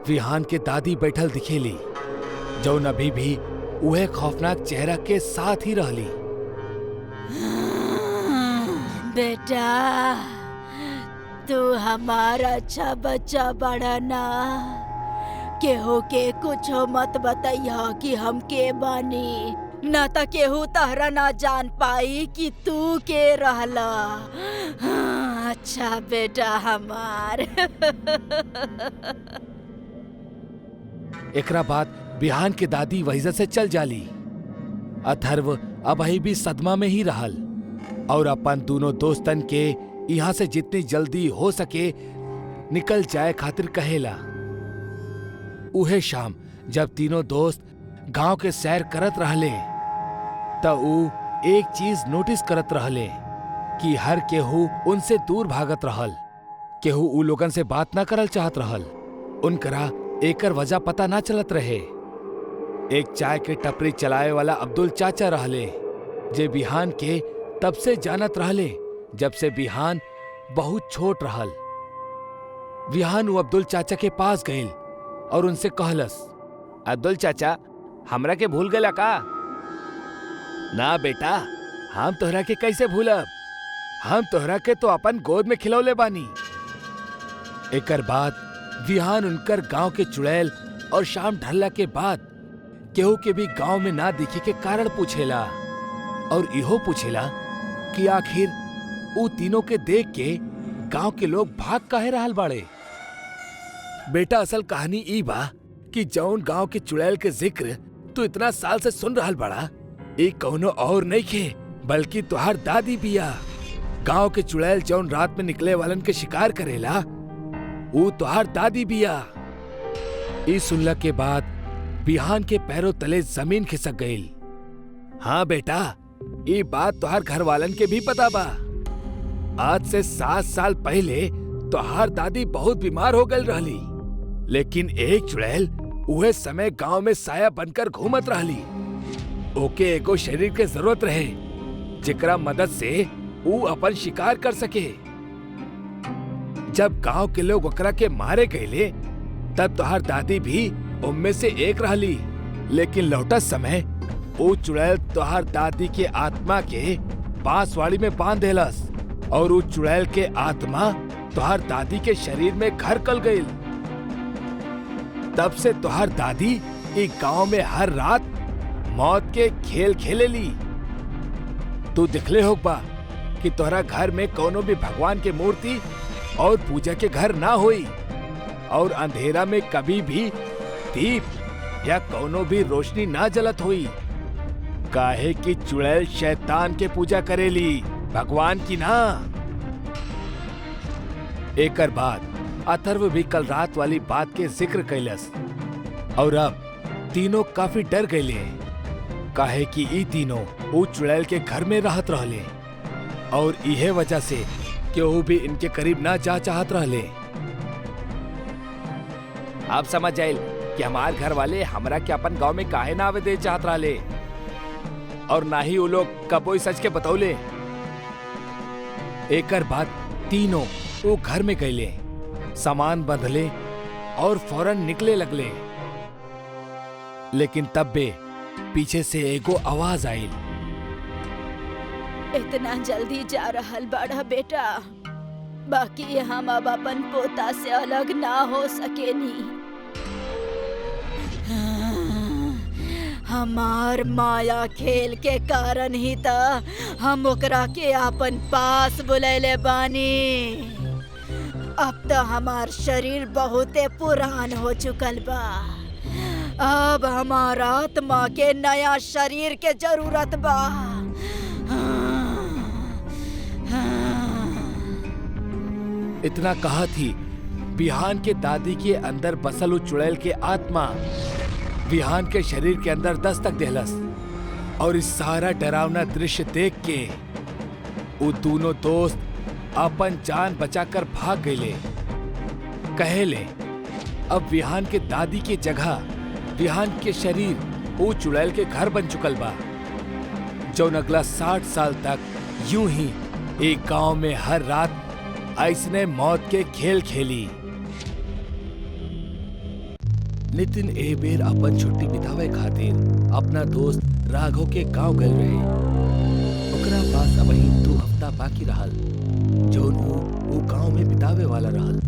विहान के दादी बैठल दिखेली, जौन अभी भी उहे खौफनाक चेहरा के साथ ही रहली। बेटा, तू हमारा अच्छा बच्चा बड़ा ना। केहू के कुछो मत बताइया कि हम के बानी, ना त केहू तहरा ना जान पाई कि तू के रहला। हाँ, अच्छा बेटा हमार। एकरा बाद विहान के दादी वहीजा से चल जाली। अथर्व अबही भी सदमा में ही रहल और अपन दोनों दोस्तन के यहाँ से जितनी जल्दी हो सके निकल जाए खातिर कहेला। उहे शाम जब तीनों दोस्त गांव के सैर करत रहले त ऊ एक चीज नोटिस करत रहले कि हर केहू उनसे दूर भागत रहल। केहू ऊ लोगन से बात ना करल चाहत रहल। उनकरा एकर वजह पता ना चलत रहे। एक चाय के टपरी चलाए वाला अब्दुल चाचा रहले, जे बिहान के तब से जानत रहले जब से बिहान बहुत छोट रहल। विहान ऊ अब्दुल चाचा के पास गईल और उनसे कहलस, अब्दुल चाचा, हमरा के भूल गया का? ना बेटा, हम तोहरा के कैसे भूलब? हम तोहरा के तो अपन गोद में खिलौले बानी। एकर बाद विहान उनकर गांव के चुड़ैल और शाम ढलला के बाद केहू के भी गांव में ना दिखे के कारण पूछेला और इहो पूछेला कि आखिर ऊ तीनों के देख के गांव के लोग भाग काहे रहल बाड़े। बेटा, असल कहानी ई बा कि जौन गांव के चुड़ैल के जिक्र तू इतना साल से सुन रहल बड़ा, एक कौनो और नहीं खे बल्कि तुहार दादी बिया। गांव के चुड़ैल जौन रात में निकले वालन के शिकार करेला, ऊ तुहार दादी बिया। ई सुनला के बाद बिहान के पैरों तले जमीन खिसक गईल। हाँ बेटा, ये बात तुहार घर वालन के भी पता बा। आज से 7 साल पहले तुहार दादी बहुत बीमार हो गई रहली, लेकिन एक चुड़ैल उहे समय गांव में साया बनकर घूमत रहली। ओके एगो शरीर के जरूरत रहे जेकरा मदद से ऊ अपन शिकार कर सके। जब गांव के लोग ओकरा के मारे गए तब तुहार दादी भी उनमें से एक रहली, लेकिन लौटत समय वो चुड़ैल तुहार दादी के आत्मा के बांसवाड़ी में बांध देलस और वो चुड़ैल के आत्मा तुहार दादी के शरीर में घर कर गई। तब से तुहार दादी एक गांव में हर रात मौत के खेल खेलेली। तू दिखले होगा कि तोहरा घर में कोनो भी भगवान के मूर्ति और पूजा के घर ना होई और अंधेरा में कभी भी दीप या कोनो भी रोशनी ना जलत हुई, काहे कि चुड़ैल शैतान के पूजा करेली, भगवान की ना। एकर बाद अथर्व भी कल रात वाली बात के जिक्र कैलस और अब तीनों काफी डर गए, काहे कि ई तीनों वो चुड़ैल के घर में रहत रहले और इहे वजह से केहू भी इनके करीब ना जा चाहत रहले। आप समझ जाइल कि हमार घर वाले हमरा के अपन गांव में काहे ना आवे दे चाहत रहले और ना ही वो लोग कबोई सच के बतौले। एकर बाद तीनों वो घर में गए, सामान बंधले और फौरन निकले लगले, लेकिन तब बे पीछे से एगो आवाज आई। इतना जल्दी जा रहल बड़ा बेटा, बाकी हम अब अपन पोता से अलग ना हो सकेनी। हमार माया खेल के कारण ही त हम ओकरा के अपन पास बुलैले बानी। अब तो हमार शरीर बहुते पुरान हो चुकल बा। अब हमार आत्मा के नया शरीर के जरूरत बा। इतना कहा थी बिहान के दादी के अंदर बसल चुड़ैल के आत्मा विहान के शरीर के अंदर दस्तक देहलस और इस सारा डरावना दृश्य देख के वो दोनों दोस्त अपन जान बचाकर भाग गए। कहे ले अब विहान के दादी के जगह विहान के शरीर ऊ चुड़ैल के घर बन चुकल बा, जो अगला 60 साल तक यूं ही एक गांव में हर रात ऐसने मौत के खेल खेली। नितिन ए बेर अपन छुट्टी बितावे खातिर अपना दोस्त राघव के गांव गए रहे। ओकरा पास अबही 2 हफ्ता बाकी रहल, जोन वो गांव में बितावे वाला रहल।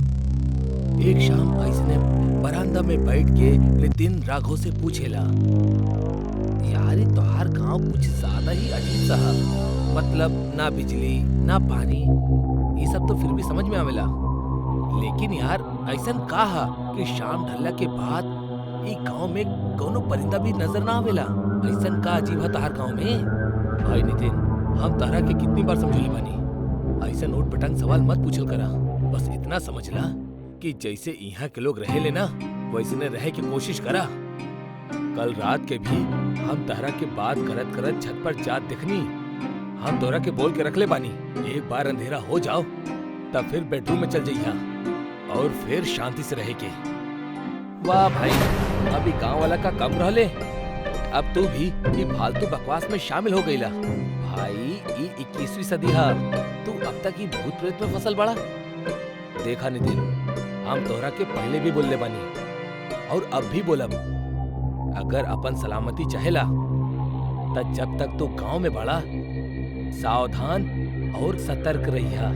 एक शाम ऐसने बरामदा में बैठ के नितिन राघव से पूछेला, यार ये तोहार गांव कुछ ज्यादा ही अजीब सा है। मतलब ना बिजली ना पानी, ये सब तो फिर भी समझ में आवेला, लेकिन यार ऐसन का है कि शाम ढलला के बाद ई गांव में कोनो परिंदा भी नजर ना आवेला। ऐसन का अजीब है तोहार गांव में? भाई नितिन, हम तारा के कितनी बार समझौले बानी, ऐसन उठ पटांग सवाल मत पूछल करा। बस इतना समझला कि जैसे यहाँ के लोग रहे लेना वैसने रहे की कोशिश करा। कल रात के भी हम तारा के बात करत करत छत पर जात दिखनी। हम तोरा के बोल के रख ले बानी, एक बार अंधेरा हो जाओ तब फिर बेडरूम में चल जाइया और फिर शांति से रहे के। वाह भाई, अभी गांव वाला का कम रहले, अब तू भी ये फालतू बकवास में शामिल हो गईला। भाई ये 21वीं सदी है, तू अब तक ये भूत प्रेत में फसल बड़ा। देखा नितिन, हम तोहरा के पहले भी बोलले बानी और अब भी बोलब, अगर अपन सलामती चाहेला तब जब तक तू गांव में बड़ा सावधान और सतर्क रहिया।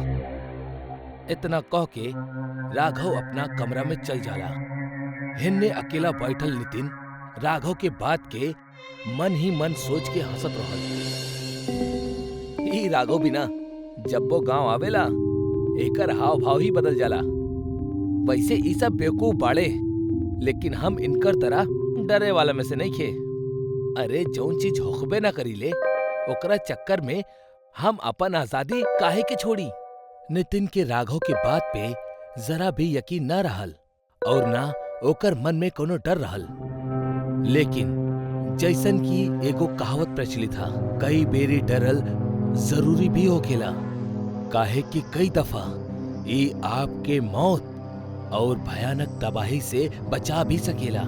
इतना कह के राघव अपना कमरा में चल जाला। हिन्ने अकेला बैठल नितिन राघव के बात के मन ही मन सोच के हंसत रहल। ई राघव बिना जब वो गांव आवेला एकर हाव भाव ही बदल जाला। वैसे ई सब बेवकूफ बाड़े, लेकिन हम इनकर तरह डरे वाला में से नहीं खे। अरे जौन चीज होखबे ना करीले ओकरा चक्कर में हम अपन आजादी काहे के छोड़ी। नितिन के राघव के बात पे जरा भी यकीन न रहल और ना ओकर मन में कोनो डर रहल। लेकिन जैसन की एगो कहावत प्रचलित था, कई बेरी डरल जरूरी भी होखेला, काहे कि कई दफा ये आपके मौत और भयानक तबाही से बचा भी सकेला।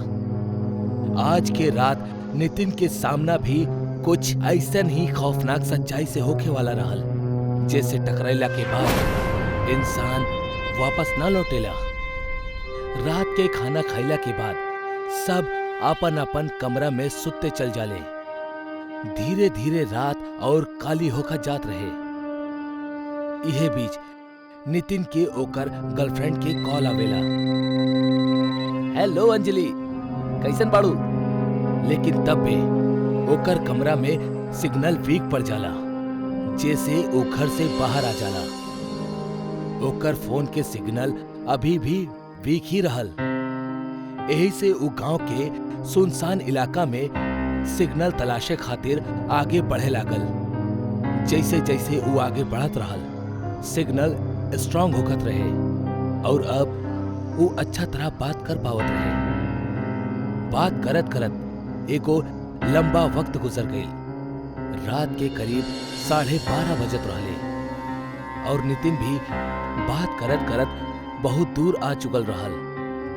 आज के रात नितिन के सामना भी कुछ ऐसन ही खौफनाक सच्चाई से होखे वाला रहल, जैसे टकराइला के बाद इंसान वापस न लौटेला। रात के खाना खाइला के बाद सब अपन अपन कमरा में सुत्ते चल जाले। धीरे धीरे रात और काली होकर जात रहे। इहे बीच नितिन के ओकर गर्लफ्रेंड के कॉल आवेला। हेलो अंजलि, कैसन बाड़ू? लेकिन तब भी ओकर कमरा में सिग्नल वीक पड़ जाला, जैसे वो घर से बाहर आ जाला। ओकर फोन के सिग्नल अभी भी वीक ही रहल। यही से वो गांव के सुनसान इलाका में सिग्नल तलाशे खातिर आगे बढ़े लागल। जैसे जैसे वो आगे बढ़त रहल, सिग्नल स्ट्रांग होकत रहे और अब वो अच्छा तरह बात कर पावत रहे। बात करत करत एगो लंबा वक्त गुजर गई। रात के करीब 12:30 बजत रहले और नितिन भी बात करत करत बहुत दूर आ चुकल रहल,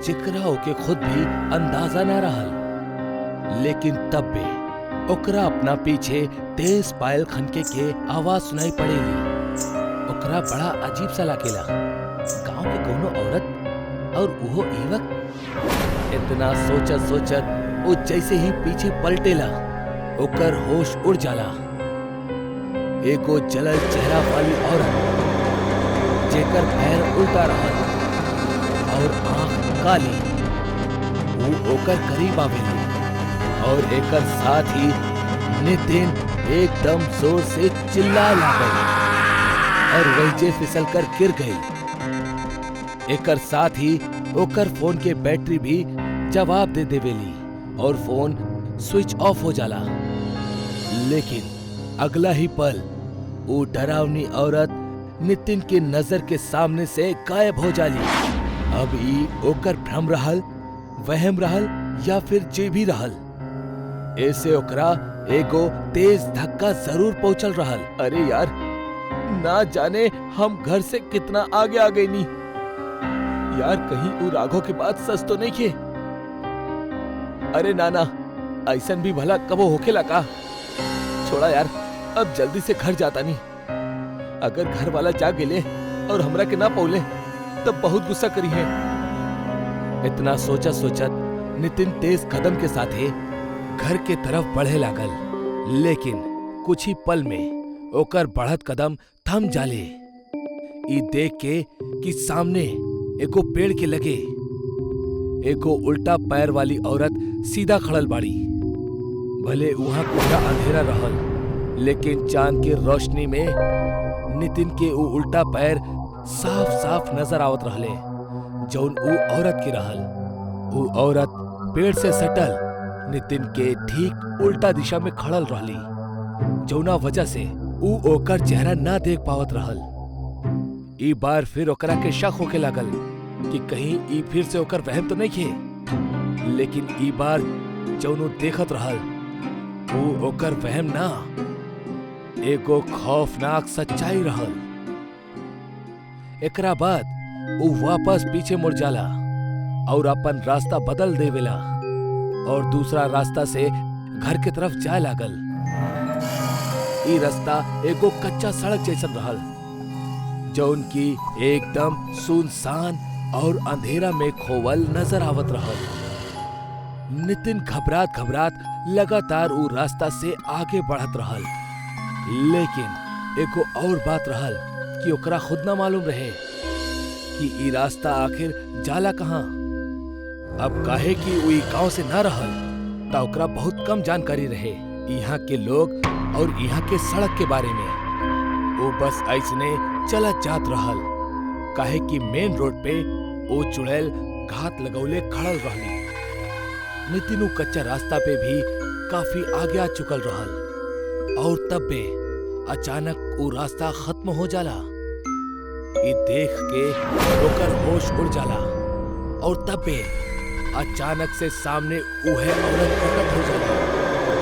जेकरा ओके खुद भी अंदाजा न रहल। लेकिन तब भी ओकरा अपना पीछे तेज पायल खनके के आवाज सुनाई पड़ेली। ओकरा बड़ा अजीब सा लागेला, गांव के कोनो औरत और उहो ई वक्त। इतना सोचत सोचत वो जैसे ही पीछे पलटेला, ओकर होश उड़ जाला। एगो जलल चेहरा वाली औरत, जेकर पैर उल्टा रहल और आंख काली, वो ओकर करीब आवेली और एकर साथ ही नितिन एकदम जोर से चिल्लाए लागल और वैसे फिसल कर गिर गई। एकर साथ ही ओकर फोन के बैटरी भी जवाब दे देवेली और फोन स्विच ऑफ हो जाला। लेकिन अगला ही पल वो डरावनी औरत नितिन के नजर के सामने से गायब हो जाली। अब ई ओकर भ्रम रहल, वहम रहल या फिर जे भी रहल, ऐसे ओकरा एगो तेज धक्का जरूर पहुंचल रहल। अरे यार, ना जाने हम घर से कितना आगे आ गई नी। यार कहीं वो राघव के बात सच तो नहीं खे। अरे नाना, ऐसन भी भला कबो होखेला का? छोड़ा यार, अब जल्दी से घर जाता नहीं। अगर घर वाला जाग गेले और हमरा के ना पौले तब बहुत गुस्सा करी है। इतना सोचत सोचत नितिन तेज कदम के साथे घर के तरफ बढ़े लागल, लेकिन कुछ ही पल में ओकर बढ़त कदम थम जाले। ई देख के कि सामने एको पेड़ के लगे एको उल्टा पैर वाली औरत सीधा खड़ल बाड़ी। भले वहां पूरा अंधेरा रहल, लेकिन चांद के रोशनी में नितिन के वो उल्टा पैर साफ साफ नजर आवत रहले, जौन ऊ औरत के रहल। ऊ औरत पेड़ से सटल नितिन के ठीक उल्टा दिशा में खड़ल रहली, जौना वजह से ऊ ओकर चेहरा ना देख पावत रहल। ई बार फिर ओकरा के शक होके लागल कि कहीं ई फिर से ओकर वहम तो नहीं खे, लेकिन ई बार जौन ऊ देखत रहल ऊ ओकर वहम ना, एगो खौफनाक सच्चाई रहल। एकरा बाद ऊ वापस पीछे मुड़ जाला और अपन रास्ता बदल देवेला और दूसरा रास्ता से घर के तरफ जाए लागल। ई रास्ता एगो कच्चा सड़क जैसन रहल, जौन की एकदम सुनसान और अंधेरा में खोवल नजर आवत रहल। नितिन घबरात घबरात लगातार ऊ रास्ता से आगे बढ़त रहल, लेकिन एको और बात रहल कि ओकरा खुद ना मालूम रहे कि ई रास्ता आखिर जाला कहाँ। अब काहे कि ऊ गांव से ना रहल ता ओकरा बहुत कम जानकारी रहे यहाँ के लोग और यहाँ के सड़क के बारे में। वो बस ऐसने चलत जात रहल, काहे कि मेन रोड पे वो चुड़ैल घात लगौले खड़ल रहली। नितिन कच्चा रास्ता पे भी काफी आगे आ चुकल रहल और तब बे अचानक वो रास्ता खत्म हो जाला। ये देख के ओकर होश उड़ जाला और तब बे अचानक से सामने उहे औरत प्रकट हो जाला,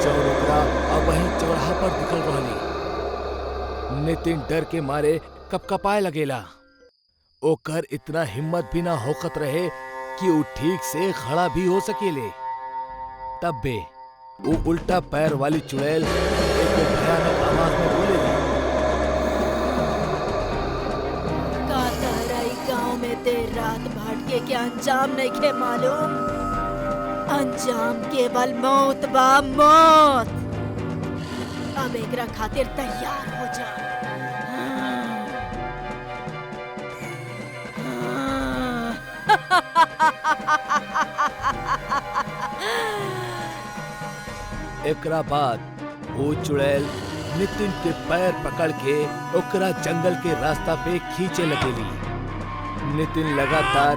जौन ओकरा अब वहीं चौराहा पर दिखल रहली। नितिन डर के मारे कपकपाए लगेला। ओकर इतना हिम्मत भी ना होकत रहे कि वो ठीक से खड़ा भी हो सकेले। तब बे वो उल्टा पैर वाली चुड़ैल एक भयानक आवाज में बोलेगी, का तहरा ई गांव में देर रात भटके के अंजाम नहीं खे मालूम? अंजाम केवल मौत बा, मौत। अब एकरा खातिर तैयार हो जा। एकरा बाद वो चुड़ैल नितिन के पैर पकड़ के ओकरा जंगल के रास्ता पे खींचे लगेली। नितिन लगातार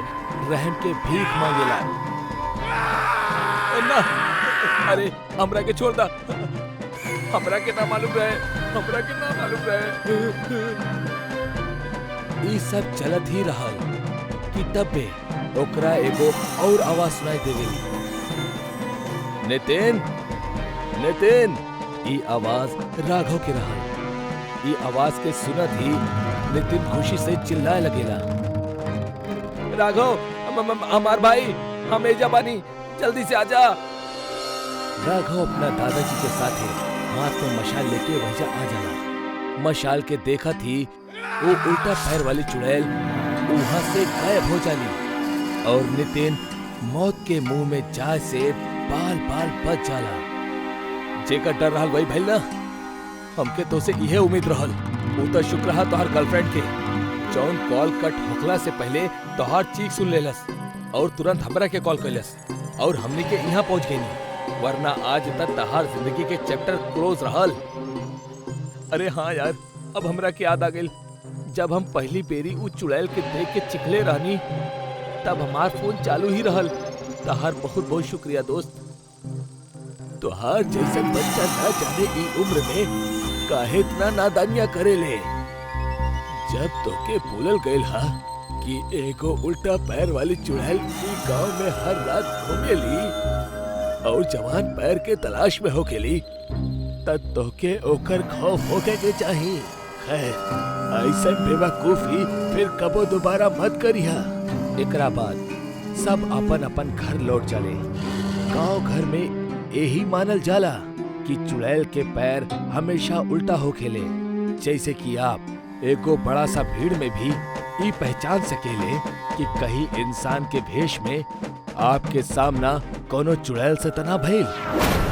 रहम के भीख मांगेला। ना, अरे हमरा के छोड़ दा, हमरा के ना मालूम रहे, हमरा के ना मालूम रहे। ई सब चलत ही रहल कि तबे ओकरा एगो और आवाज सुनाई देवेली, नितिन, नितिन। ई आवाज राघव के रहल। ई आवाज के सुनत ही नितिन खुशी से चिल्लाए लगेला, राघव, हमार भाई, हम एजा बानी, जल्दी से आजा। राघव अपना दादाजी के साथे हाथ में मशाल लेके वहीं आ जाला। मशाल के देखत ही वो उल्टा पैर वाली चुड़ैल वहां से गायब हो जाली और नितिन मौत के मुंह में जाए से बाल बाल बच जाला। जेकर डर रहल वही भइल ना। हमके तो से इहे उम्मीद रहल। वो तो शुक्र है तोहर गर्लफ्रेंड के, जौन कॉल कट होखला से पहले तोहर चीख सुन लेलस और तुरंत हमरा के कॉल कैलस और हमने के यहाँ पहुँच गई, वरना आज तक तोहर जिंदगी के चैप्टर क्लोज रहल। अरे हाँ यार, अब हमरा के याद आ गई, जब हम पहली बेरी उस चुड़ैल के देख के चिखले रहनी तब हमार फोन चालू ही रहल। तोहर बहुत बहुत शुक्रिया दोस्त। तोहार जैसन बच्चा ना जाने की उम्र में काहे इतना नादानिया करेले। जब तोके बोलल गइल हा कि एगो उल्टा पैर वाली चुड़ैल ई गांव में हर रात घूमेली और जवान पैर के तलाश में होकेली, तब तोके ओकर खौफ होके के चाही। खैर, ऐसन बेवकूफी फिर कबो दोबारा मत करिहा। एकरा बाद सब अपन अपन घर लौट चले। गांव घर में यही मानल जाला कि चुड़ैल के पैर हमेशा उल्टा हो खेले, जैसे कि आप एगो बड़ा सा भीड़ में भी ई पहचान सकेले कि कहीं इंसान के भेष में आपके सामना कोनो चुड़ैल से तना भइल।